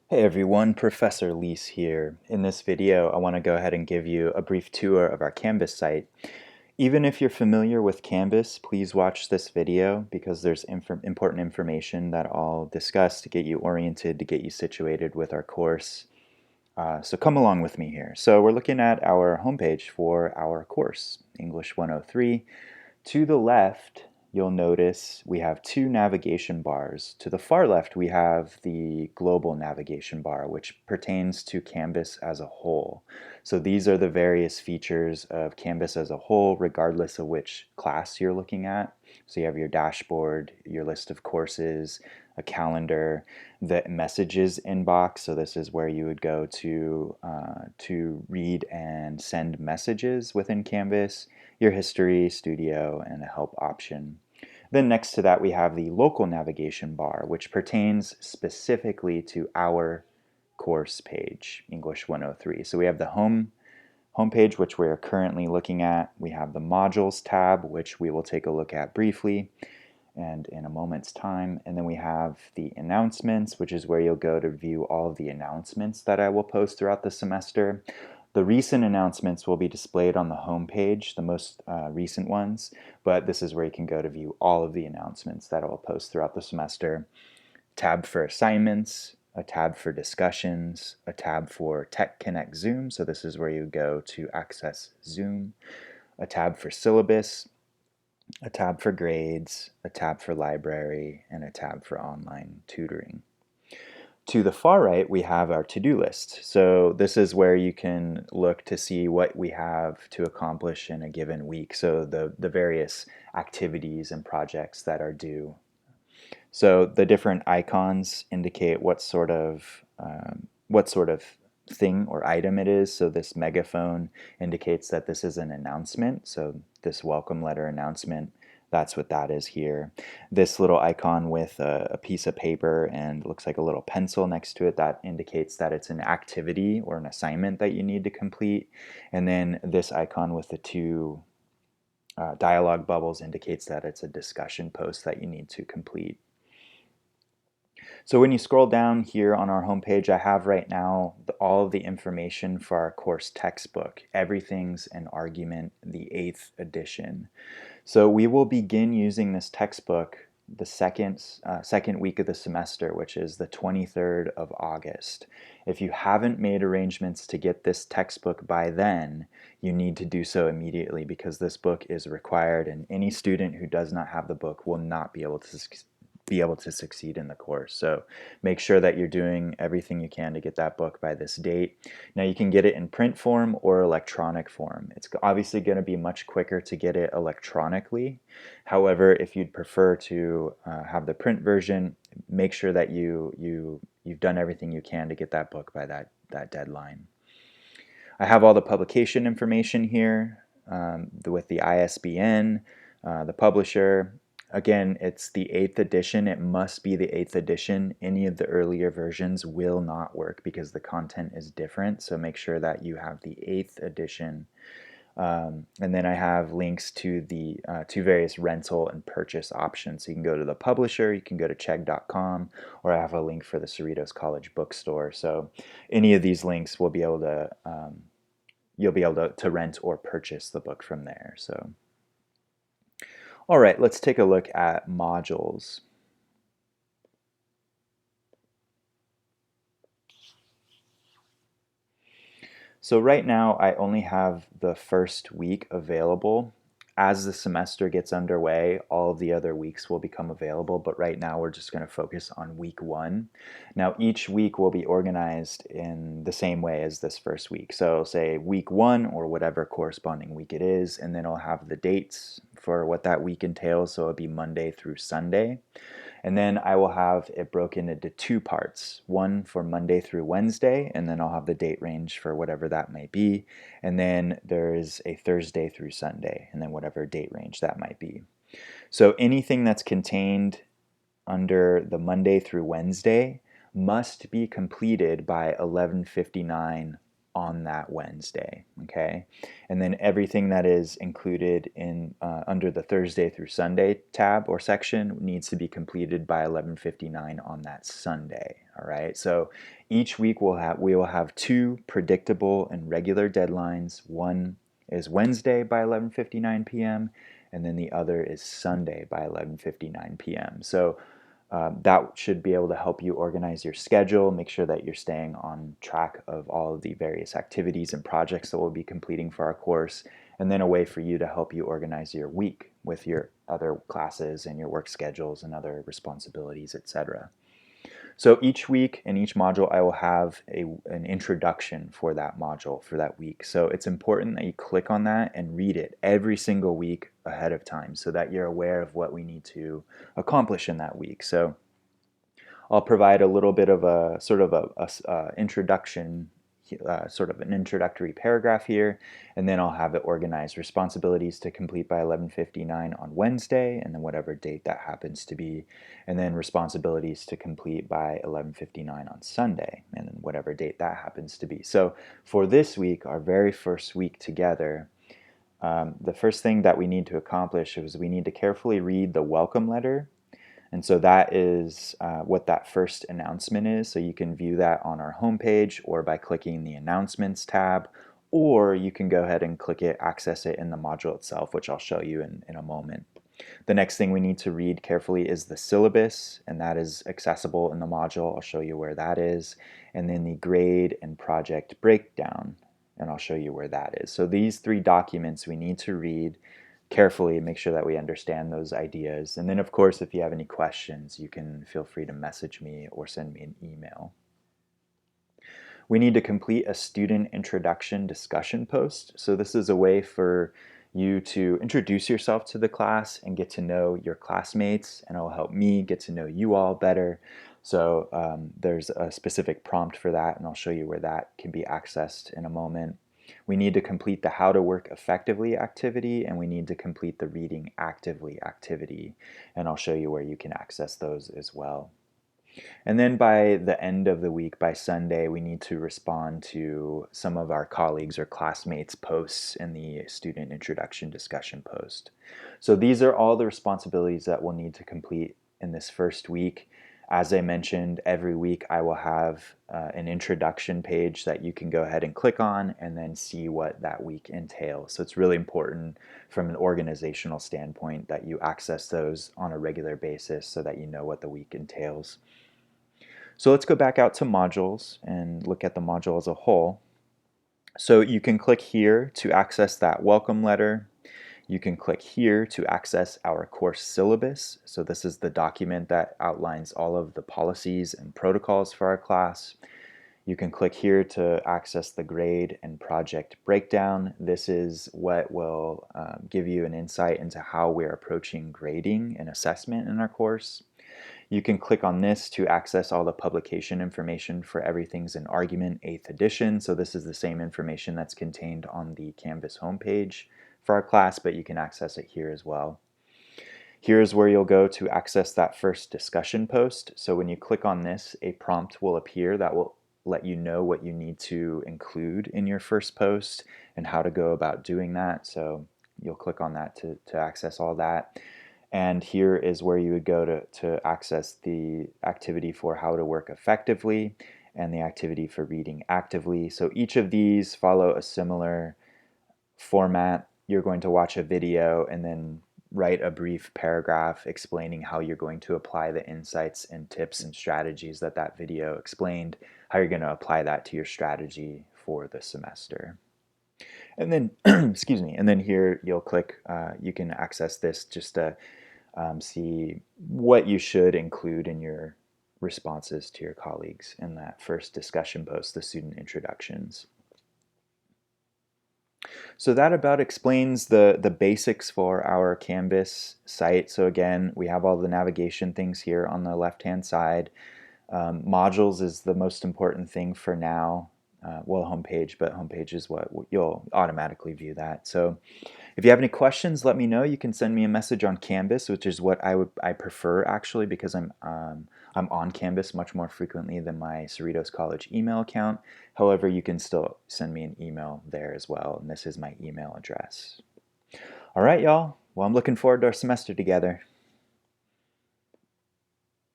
Hey everyone, Professor Leis here. In this video, I want to go ahead and give you a brief tour of our Canvas site. Even if you're familiar with Canvas, please watch this video because there's important information that I'll discuss to get you oriented, to get you situated with our course. So come along with me here. So we're looking at our homepage for our course, English 103. To the left, you'll notice we have two navigation bars. To the far left, we have the global navigation bar, which pertains to Canvas as a whole. So these are the various features of Canvas as a whole, regardless of which class you're looking at. So you have your dashboard, your list of courses, a calendar, the messages inbox. So this is where you would go to read and send messages within Canvas, your history, studio, and a help option. Then next to that we have the local navigation bar, which pertains specifically to our course page, English 103. So we have the homepage, which we are currently looking at. We have the modules tab, which we will take a look at briefly and in a moment's time. And then we have the announcements, which is where you'll go to view all of the announcements that I will post throughout the semester. The recent announcements will be displayed on the home page, the most recent ones, but this is where you can go to view all of the announcements that I will post throughout the semester. Tab for assignments, a tab for discussions, a tab for Tech Connect Zoom, so this is where you go to access Zoom, a tab for syllabus, a tab for grades, a tab for library, and a tab for online tutoring. To the far right, we have our to-do list. So this is where you can look to see what we have to accomplish in a given week. So the various activities and projects that are due. So the different icons indicate what sort of thing or item it is. So this megaphone indicates that this is an announcement. So this welcome letter announcement, that's what that is here. This little icon with a piece of paper and looks like a little pencil next to it, that indicates that it's an activity or an assignment that you need to complete. And then this icon with the two dialog bubbles indicates that it's a discussion post that you need to complete. So when you scroll down here on our homepage, I have right now all of the information for our course textbook. Everything's an Argument, the 8th edition. So we will begin using this textbook the second week of the semester, which is the 23rd of August. If you haven't made arrangements to get this textbook by then, you need to do so immediately because this book is required, and any student who does not have the book will not be able to succeed in the course. So make sure that you're doing everything you can to get that book by this date. Now you can get it in print form or electronic form. It's obviously going to be much quicker to get it electronically. However, if you'd prefer to have the print version, make sure that you've done everything you can to get that book by that deadline. I have all the publication information here with the ISBN, the publisher. Again, it's the 8th edition. It must be the 8th edition. Any of the earlier versions will not work because the content is different. So make sure that you have the 8th edition. And then I have links to the to various rental and purchase options. So you can go to the publisher, you can go to chegg.com, or I have a link for the Cerritos College bookstore. So any of these links will be able to you'll be able to rent or purchase the book from there. So. All right, let's take a look at modules. So right now I only have the first week available. As the semester gets underway, all of the other weeks will become available, but right now we're just going to focus on week 1. Now each week will be organized in the same way as this first week. So say week 1 or whatever corresponding week it is, and then I'll have the dates for what that week entails, so it'll be Monday through Sunday. And then I will have it broken into 2 parts, one for Monday through Wednesday, and then I'll have the date range for whatever that may be. And then there's a Thursday through Sunday, and then whatever date range that might be. So anything that's contained under the Monday through Wednesday must be completed by 11:59 on that Wednesday, okay? And then everything that is included in under the Thursday through Sunday tab or section needs to be completed by 11:59 on that Sunday, all right? So each week we will have two predictable and regular deadlines. One is Wednesday by 11:59 p.m. and then the other is Sunday by 11:59 p.m. So that should be able to help you organize your schedule, make sure that you're staying on track of all of the various activities and projects that we'll be completing for our course, and then a way for you to help you organize your week with your other classes and your work schedules and other responsibilities, etc. So each week in each module, I will have an introduction for that module for that week. So it's important that you click on that and read it every single week ahead of time so that you're aware of what we need to accomplish in that week. So I'll provide a little bit of a sort of a introduction, sort of an introductory paragraph here, and then I'll have it organized. Responsibilities to complete by 11:59 on Wednesday, and then whatever date that happens to be, and then responsibilities to complete by 11:59 on Sunday, and then whatever date that happens to be. So for this week, our very first week together, the first thing that we need to accomplish is we need to carefully read the welcome letter. And so that is what that first announcement is. So you can view that on our homepage or by clicking the announcements tab, or you can go ahead and click it, access it in the module itself, which I'll show you in a moment. The next thing we need to read carefully is the syllabus, and that is accessible in the module. I'll show you where that is. And then the grade and project breakdown, and I'll show you where that is. So these three documents we need to read carefully and make sure that we understand those ideas. And then, of course, if you have any questions, you can feel free to message me or send me an email. We need to complete a student introduction discussion post. So this is a way for you to introduce yourself to the class and get to know your classmates, and it'll help me get to know you all better. So there's a specific prompt for that, and I'll show you where that can be accessed in a moment. We need to complete the How to Work Effectively activity, and we need to complete the Reading Actively activity, and I'll show you where you can access those as well. And then by the end of the week, by Sunday, we need to respond to some of our colleagues or classmates' posts in the student introduction discussion post. So these are all the responsibilities that we'll need to complete in this first week. As I mentioned, every week I will have an introduction page that you can go ahead and click on and then see what that week entails. So it's really important from an organizational standpoint that you access those on a regular basis so that you know what the week entails. So let's go back out to modules and look at the module as a whole. So you can click here to access that welcome letter. You can click here to access our course syllabus. So this is the document that outlines all of the policies and protocols for our class. You can click here to access the grade and project breakdown. This is what will give you an insight into how we're approaching grading and assessment in our course. You can click on this to access all the publication information for Everything's an Argument 8th edition. So this is the same information that's contained on the Canvas homepage for our class, but you can access it here as well. Here's where you'll go to access that first discussion post. So when you click on this, a prompt will appear that will let you know what you need to include in your first post and how to go about doing that. So you'll click on that to access all that. And here is where you would go to access the activity for How to Work Effectively and the activity for Reading Actively. So each of these follow a similar format. You're going to watch a video and then write a brief paragraph explaining how you're going to apply the insights and tips and strategies that that video explained, how you're going to apply that to your strategy for the semester. And then, excuse me, and then here you'll click, you can access this just to see what you should include in your responses to your colleagues in that first discussion post, the student introductions. So that about explains the basics for our Canvas site. So again, we have all the navigation things here on the left-hand side. Modules is the most important thing for now. Well, homepage, but homepage is what you'll automatically view that. So if you have any questions, let me know. You can send me a message on Canvas, which is what I prefer actually, because I'm on Canvas much more frequently than my Cerritos College email account. However, you can still send me an email there as well, and this is my email address. All right, y'all. Well, I'm looking forward to our semester together.